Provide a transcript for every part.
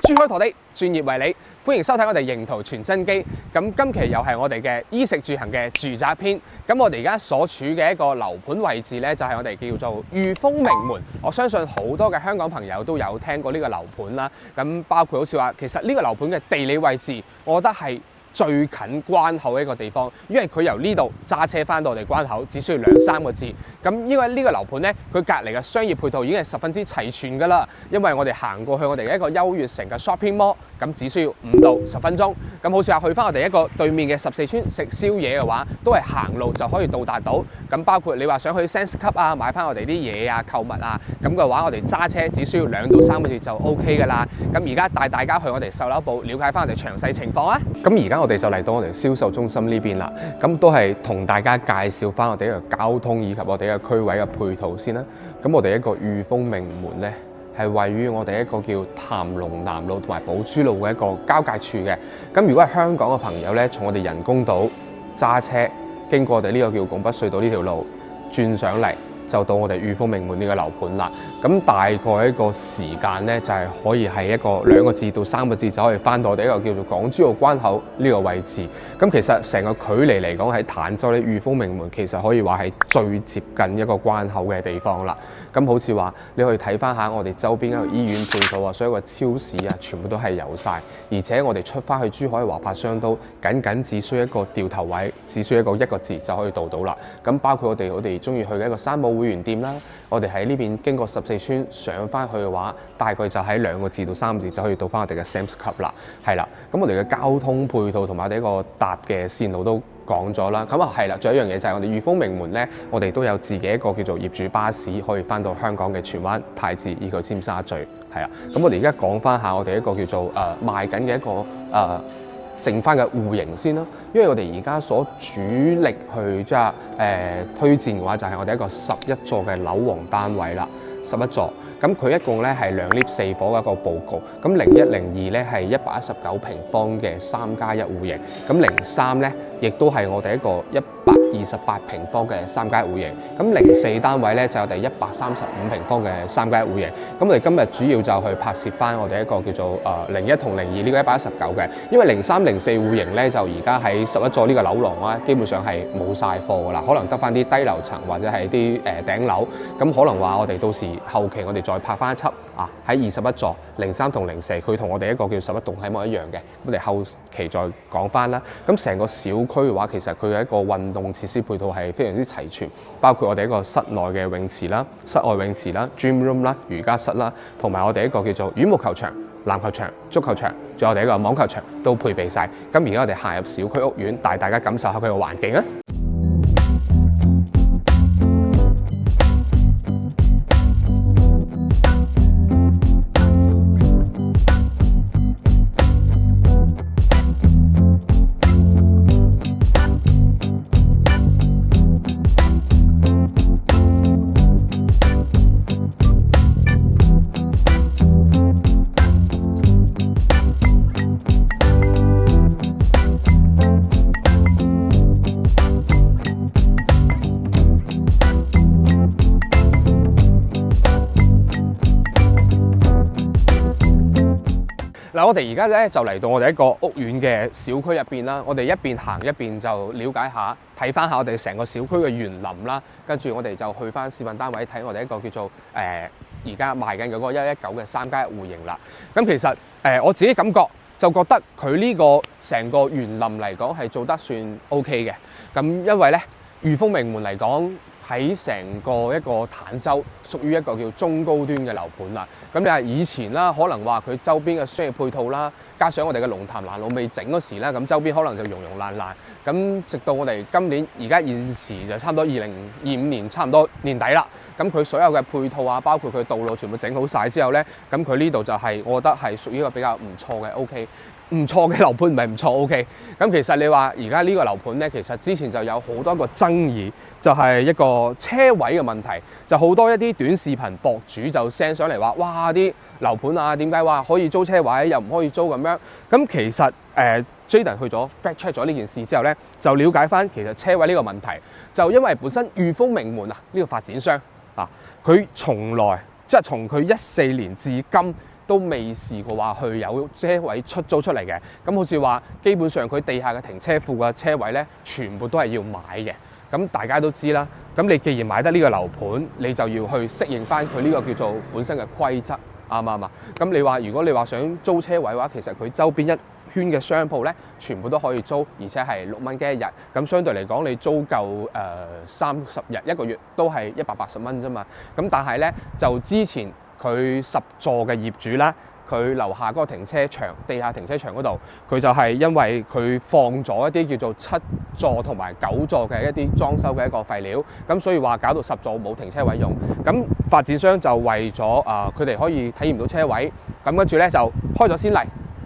珠海陀地，專業為你，歡迎收睇我哋營圖傳真機。咁今期又係我哋嘅衣食住行嘅住宅篇。咁我哋而家所處嘅一個樓盤位置呢，就係我哋叫做裕豐名門。我相信好多嘅香港朋友都有聽過呢個樓盤啦。咁包括好似話，其實呢個樓盤嘅地理位置，我覺得係最近關口嘅一個地方，因為佢由呢度揸車翻到我哋關口，只需要2-3個字。咁因為呢個樓盤呢，佢隔離嘅商業配套已經係十分之齊全㗎啦。因為我哋行過去我哋嘅一個優越城嘅 shopping mall，咁只需要5到10分鐘。咁好似話去翻我哋一個對面嘅14村食宵夜嘅話，都係行路就可以到達到。咁包括你話想去 Sense 級啊，買翻我哋啲嘢啊、購物啊，咁嘅話我哋揸車只需要2到3個字就 OK 㗎啦。咁而家帶大家去我哋售樓部了解翻我哋詳細情況啊。咁而家我哋就嚟到我哋銷售中心呢邊啦。咁都係同大家介紹翻我哋一個交通以及我哋嘅區位嘅配套先啦。咁我哋一個裕豐名門呢，係位於我哋一個叫譚龍南路同埋寶珠路嘅一個交界處嘅。咁如果係香港嘅朋友呢，從我哋人工島揸車經過我哋呢個叫拱北隧道呢條路轉上嚟，就到我哋裕豐名門呢個樓盤啦。咁大概一個時間呢，就係可以係一個2個字到3個字就可以翻到我哋一個叫做港珠澳關口呢個位置。咁其實成個距離嚟講喺坦洲咧，裕豐名門其實可以話係最接近一個關口嘅地方啦。咁好似話你可以睇翻下我哋周邊一個醫院配套啊，所有個超市啊，全部都係有晒。而且我哋出翻去珠海華發商都僅只需要一個掉頭位，只需要一個字就可以到啦。咁包括我哋中意去嘅一個山姆會員店啦，我哋喺呢邊經過14村上翻去嘅話，大概就喺2個字到3個字就可以到翻我哋嘅 Sam's Club 啦。係啦，咁我哋嘅交通配套同埋我哋一個搭嘅線路都講咗啦。咁啊係啦，仲有一樣嘢就係我哋裕豐名門呢，我哋都有自己一個叫做業主巴士，可以翻到香港嘅荃灣、太子以及尖沙咀。係啦，咁我哋而家講翻下我哋一個叫做賣緊嘅一個剩翻嘅戶型先啦。因為我哋而家所主力去推薦嘅話，就係我哋一個11座嘅樓王單位啦。11座，咁佢一共咧係2 lift 4房嘅一個佈局。咁01、02咧係119平方嘅3+1戶型。咁03咧亦都係我哋一個128平方嘅3+1戶型。咁04單位咧就係我哋135平方嘅3+1戶型。咁我哋今日主要就去拍攝翻我哋一個叫做01同02呢個119嘅，因為03、04戶型咧就而家喺11座呢個樓廊啦，基本上係冇晒貨噶啦，可能得翻啲低樓層或者係啲頂樓。咁可能話我哋到時後期我哋再拍翻一輯啊，喺21座03同04，佢同我哋一個叫11棟係一模一樣嘅。我哋後期再講翻啦。咁成個小區嘅話，其實佢嘅一個運動設施配套係非常之齊全，包括我哋一個室內嘅泳池啦、室外泳池啦、gym room 啦、瑜伽室啦，同埋我哋一個叫做羽毛球場、籃球場、足球場，仲有我哋一個網球場都配備晒。咁而家我哋行入小區屋苑，帶大家感受下佢嘅環境啊！嗱，我哋而家咧就嚟到我哋一個屋苑嘅小區入邊啦。我哋一邊行一邊就了解下，睇翻下我哋成個小區嘅園林啦。跟住我哋就去翻示範單位睇我哋一個叫做而家賣緊嗰個119嘅3+1戶型啦。咁其實我自己感覺就覺得佢呢個成個園林嚟講係做得算 OK 嘅。咁因為咧裕豐名門嚟講，喺成個一個坦洲屬於一個叫中高端嘅樓盤啦。咁你係以前啦，可能話佢周邊嘅商業配套啦，加上我哋嘅龍潭南路未整嗰時啦，咁周邊可能就溶爛爛。咁直到我哋今年而家現時就差唔多2025年差唔多年底啦。咁佢所有嘅配套啊，包括佢道路全部整好晒之後咧，咁佢呢度就係我覺得係屬於一個比較唔錯嘅 OK。唔錯嘅樓盤唔係唔錯 OK。咁其實你話而家呢個樓盤咧，其實之前就有好多個爭議，就係一個車位嘅問題，就好多一啲短視頻博主就 send 上嚟話，哇啲樓盤啊，點解話可以租車位又唔可以租咁樣？咁其實Jayden 去咗 fact check 咗呢件事之後咧，就了解翻其實車位呢個問題，就因為本身裕豐名門啊呢個發展商啊，佢從來即係從佢14年至今都未試過話去有車位出租出嚟嘅。咁好似話，基本上佢地下嘅停車庫嘅車位咧，全部都係要買嘅。咁大家都知啦，咁你既然買得呢個樓盤，你就要去適應翻佢呢個叫做本身嘅規則，啱唔啱啊？咁你話如果你話想租車位嘅話，其實佢周邊一圈嘅商鋪咧，全部都可以租，而且係6蚊雞一日。咁相對嚟講，你租夠30日一個月都係180蚊啫嘛。咁但係咧，就之前佢10座嘅業主啦。佢樓下嗰個停車場、地下停車場嗰度，佢就係因為佢放咗一啲叫做7座同埋9座嘅一啲裝修嘅一個廢料，咁所以話搞到10座冇停車位用。咁發展商就為咗佢哋可以體驗到車位，咁跟住咧就開咗先例，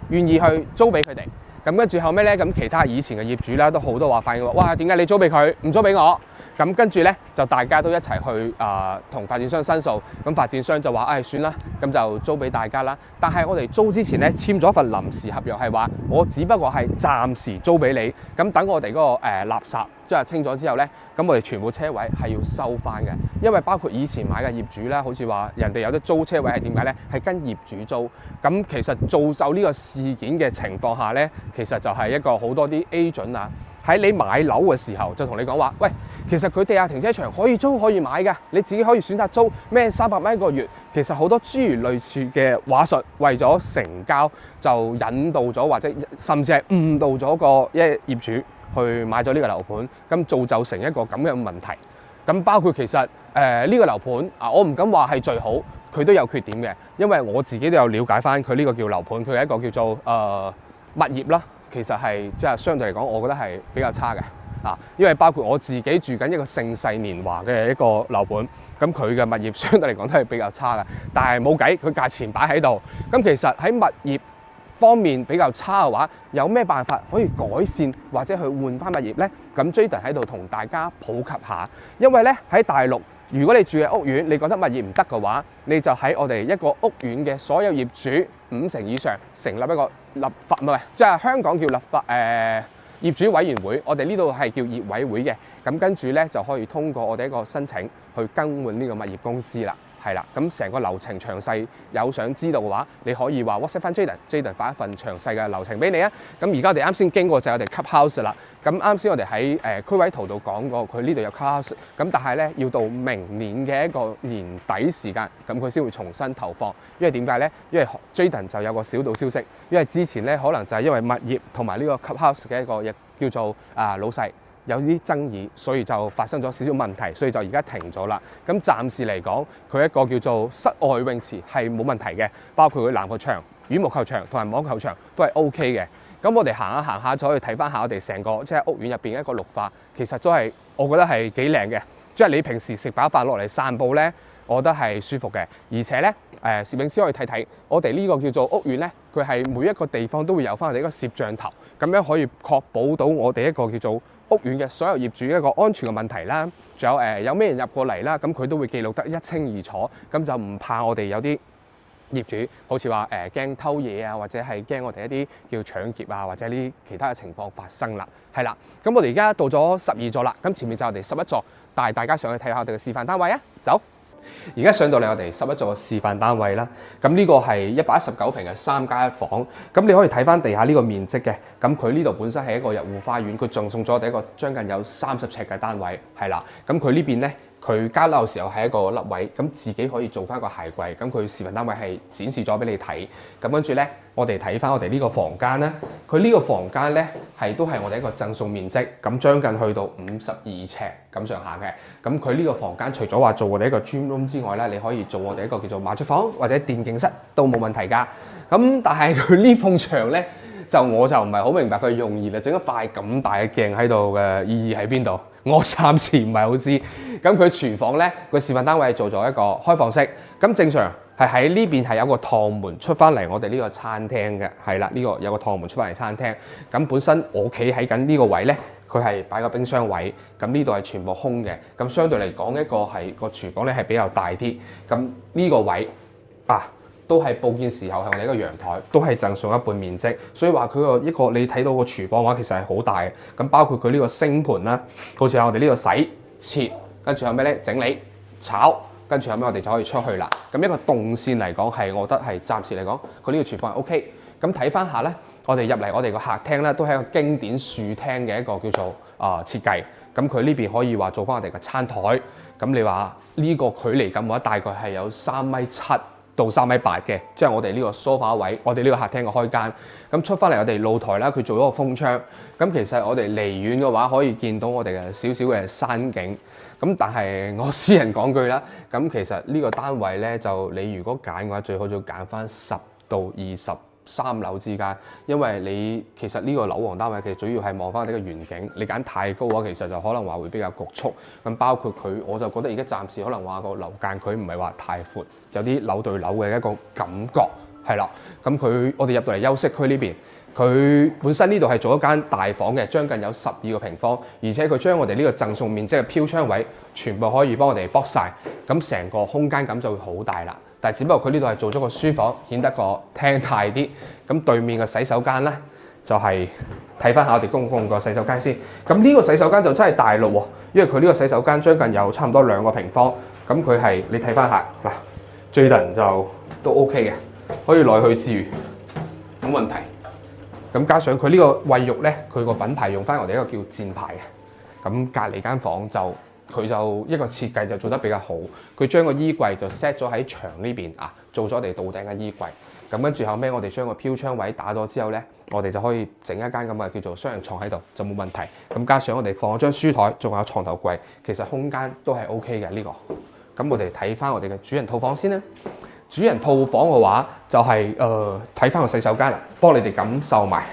願意去租俾佢哋。咁跟住後尾咧，咁其他以前嘅業主啦，都好多話反映話：哇，點解你租俾佢，唔租俾我？咁跟住咧，就大家都一齊去同發展商申訴。咁發展商就話：唉，算啦，咁就租俾大家啦。但係我哋租之前咧，簽咗一份臨時合約，係話我只不過係暫時租俾你。咁等我哋嗰個垃圾即係清咗之後咧，咁我哋全部車位係要收翻嘅。因為包括以前買嘅業主啦，好似話人哋有得租車位係點解咧？係跟業主租。咁其實造就呢個事件嘅情況下咧，其實就係一個好多啲 agent 啊。喺你買樓嘅時候就同你講話，喂，其實佢地下停車場可以租可以買嘅，你自己可以選擇租咩300蚊一個月。其實好多諸如類似嘅話術，為咗成交就引導咗或者甚至係誤導咗個業主去買咗呢個樓盤，咁造就成一個咁樣嘅問題。咁包括其實呢個樓盤我唔敢話係最好，佢都有缺點嘅，因為我自己都有了解翻佢呢個叫樓盤，佢係一個叫做物業啦。其實係即係相對嚟講，我覺得係比較差嘅因為包括我自己住緊一個盛世年華嘅一個樓盤，咁佢嘅物業相對嚟講都係比較差嘅。但係冇計，佢價錢擺喺度。咁其實喺物業方面比較差嘅話，有咩辦法可以改善或者去換翻物業呢？咁 Jayden 喺度同大家普及下，因為咧喺大陸，如果你住嘅屋苑，你覺得物業唔得嘅話，你就喺我哋一個屋苑嘅所有業主5成以上成立一個立法，唔係即係香港叫立法業主委員會，我哋呢度係叫業委會嘅。咁跟住咧就可以通過我哋一個申請去更換呢個物業公司啦。係啦，咁成個流程詳細有想知道嘅話，你可以話 WhatsApp 翻 Jayden 發一份詳細嘅流程俾你啊。咁而家我哋啱先經過就係我哋 Clubhouse 啦。咁啱先我哋喺區位圖度講過，佢呢度有 Clubhouse。咁但係咧要到明年嘅一個年底時間，咁佢先會重新投放。因為點解咧？因為 Jayden 就有個小道消息，因為之前咧可能就係因為物業同埋呢個 Clubhouse 嘅一個亦叫做老細有啲爭議，所以就發生咗少少問題，所以就而家停咗啦。咁暫時嚟講，佢一個叫做室外泳池係冇問題嘅，包括佢籃球場、羽毛球場同埋網球場都係 OK 嘅。咁我哋行下行下就可以睇翻下我哋成個即係屋苑入邊一個綠化，其實都係我覺得係幾靚嘅。即係你平時食飽飯落嚟散步咧，我覺得係舒服嘅。而且咧，攝影師可以睇睇我哋呢個叫做屋苑咧，佢係每一個地方都會有翻我哋一個攝像頭，咁樣可以確保到我哋一個叫做屋苑嘅所有業主一個安全嘅問題啦。仲有咩人入過嚟啦，咁佢都會記錄得一清二楚，咁就唔怕我哋有啲業主好似話驚偷嘢啊，或者係驚我哋一啲叫搶劫啊，或者呢啲其他嘅情況發生啦。係啦，咁我哋而家到咗12座啦，咁前面就係我哋11座，帶大家上去睇下我哋嘅示範單位啊，走！而家上到嚟我哋11座嘅示範單位啦，咁呢個係119平嘅3+1房，咁你可以睇翻地下呢個面積嘅，咁佢呢度本身係一個入戶花園，佢仲送咗我哋一個將近有30尺嘅單位，係啦，咁佢呢邊咧。佢交樓嘅時候係一個凹位，咁自己可以做翻個鞋櫃，咁佢示範單位係展示咗俾你睇。咁跟住咧，我哋睇翻我哋呢個房間咧，佢呢個房間咧都係我哋一個贈送面積，咁將近去到52尺咁上下嘅。咁佢呢個房間除咗話做我哋一個 gym room 之外咧，你可以做我哋一個叫做麻雀房或者電競室都冇問題㗎。咁但係佢呢埲牆咧，我就唔係好明白佢用意啦，整一塊咁大嘅鏡喺度嘅意義喺邊度？我暫時唔係好知。咁佢廚房咧，個示範單位係做咗一個開放式，咁正常係喺呢邊係有個趟門出翻嚟我哋呢個餐廳嘅，係啦，呢個有個趟門出翻嚟餐廳。咁本身我企喺緊呢個位咧，佢係擺個冰箱位，咁呢度係全部空嘅。咁相對嚟講，一個係個廚房咧係比較大啲。咁呢個位都係報建時候係我哋一個陽台，都係贈送一半面積，所以話佢個一個你睇到個廚房嘅話，其實係好大嘅。咁包括佢呢個星盤啦，好似係我哋呢度洗、切，跟住有咩咧？整理、炒，跟住後尾我哋就可以出去啦。咁一個動線嚟講係，我覺得係暫時嚟講，佢呢個廚房係 OK。咁睇翻下咧，我哋入嚟我哋個客廳咧，都係一個經典樹廳嘅一個叫做設計。咁佢呢邊可以話做翻我哋嘅餐台。咁你話呢個距離咁，我大概係有3.7米到3.8米嘅，即係我哋呢個梳化位，我哋呢個客廳嘅開間。咁出翻嚟我哋露台啦，佢做咗個風窗。咁其實我哋離遠嘅話，可以見到我哋嘅少少嘅山景。咁但係我私人講句啦，咁其實呢個單位咧，就你如果揀嘅話，最好就揀翻10到23樓之間，因為你其實呢個樓王單位其實主要係望翻你個遠景。你揀太高嘅話，其實就可能話會比較局促。咁包括佢，我就覺得而家暫時可能話個樓間佢唔係話太闊，有啲樓對樓嘅一個感覺係啦。咁我哋入到嚟休息區呢邊。佢本身呢度係做一間大房嘅，將近有12個平方，而且佢將我哋呢個贈送面積嘅飄窗位全部可以幫我哋 box 晒，咁成個空間感就會好大啦。但係只不過佢呢度係做咗個書房，顯得個廳大啲。咁對面嘅洗手間咧，就係睇翻下我哋公共個洗手間先。咁呢個洗手間就真係大咯喎，因為佢呢個洗手間將近有差唔多2個平方。咁佢係你睇翻下嗱，Jayden就都 OK 嘅，可以來去自如，冇問題。咁加上佢呢個衛浴咧，佢個品牌用翻我哋一個叫箭牌嘅。咁隔離間房就佢就一個設計就做得比較好，佢將個衣櫃就 set 咗喺牆呢邊啊，做咗我哋到頂嘅衣櫃。咁跟住後尾我哋將個飄窗位打咗之後咧，我哋就可以整一間咁嘅叫做雙人床喺度，就冇問題。咁加上我哋放咗張書台，仲有床頭櫃，其實空間都係 OK 嘅呢個。咁我哋睇翻我哋嘅主人套房先啦。主人套房嘅話就係睇翻個洗手間啦，幫你哋感受埋。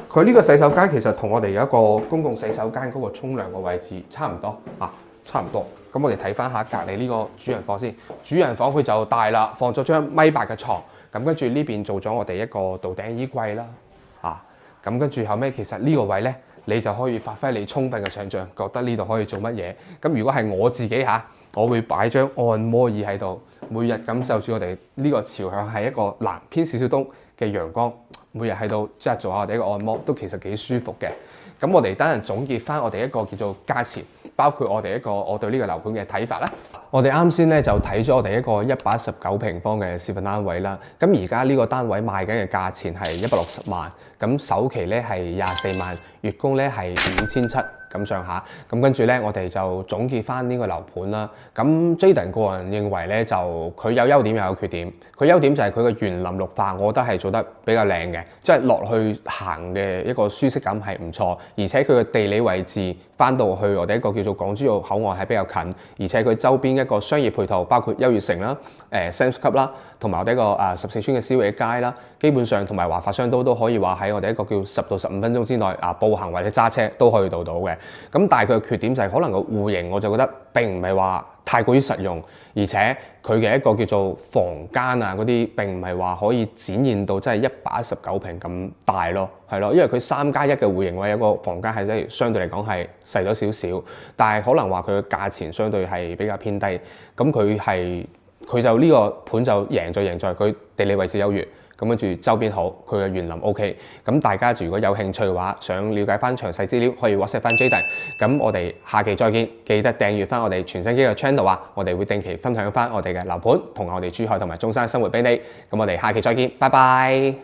佢呢個洗手間其實同我哋有一個公共洗手間嗰個沖涼嘅位置差唔多啊，差唔多。咁我哋睇翻下隔離呢個主人房先。主人房佢就大啦，放咗張1.8米嘅床。咁跟住呢邊做咗我哋一個到頂衣櫃啦，啊，咁跟住後尾其實呢個位咧，你就可以發揮你充分嘅想像，覺得呢度可以做乜嘢。咁如果係我自己嚇，我會擺張按摩椅喺度，每日感受住我哋呢個朝向係一個南偏少少東嘅陽光，每日喺度即係做下我哋一個按摩，都其實幾舒服嘅。咁我哋等陣總結翻我哋一個叫做價錢，包括我哋我對呢個樓盤嘅睇法啦。我哋啱先咧就睇咗我哋一個119平方嘅示範單位啦。咁而家呢個單位賣緊嘅價錢係160萬，咁首期咧係24萬，月供咧係5700咁上下。咁跟住咧，我哋就總結翻呢個樓盤啦。咁 Jayden 個人認為咧，就佢有優點又有缺點。佢優點就係佢個園林綠化，我覺得係做得比較靚嘅，即係落去行嘅一個舒適感係唔錯。而且佢嘅地理位置翻到去我哋一個叫做港珠澳口岸係比較近，而且佢周邊一個商業配套，包括優越城啦、Sam's Club 啦，同埋我哋一個14村嘅宵夜街啦，基本上同埋華發商都可以話喺我哋一個叫10到15分鐘之內步行或者揸車都可以到嘅。咁但係佢嘅缺點就係可能個戶型我就覺得並唔係話太過於實用，而且佢嘅一個叫做房間啊嗰啲並唔係話可以展現到真係119平咁大咯，係咯，因為佢3+1嘅戶型位有個房間係真係相對嚟講係細咗少少，但係可能話佢嘅價錢相對係比較偏低，咁佢就呢個盤就贏在佢地理位置優越。咁跟住周邊好，佢嘅園林 OK。咁大家如果有興趣嘅話，想了解翻詳細資料，可以 WhatsApp 翻 Jayden。咁我哋下期再見，記得訂閱翻我哋傳新機嘅 channel 啊！我哋會定期分享翻我哋嘅樓盤同我哋珠海同埋中山生活俾你。咁我哋下期再見，拜拜。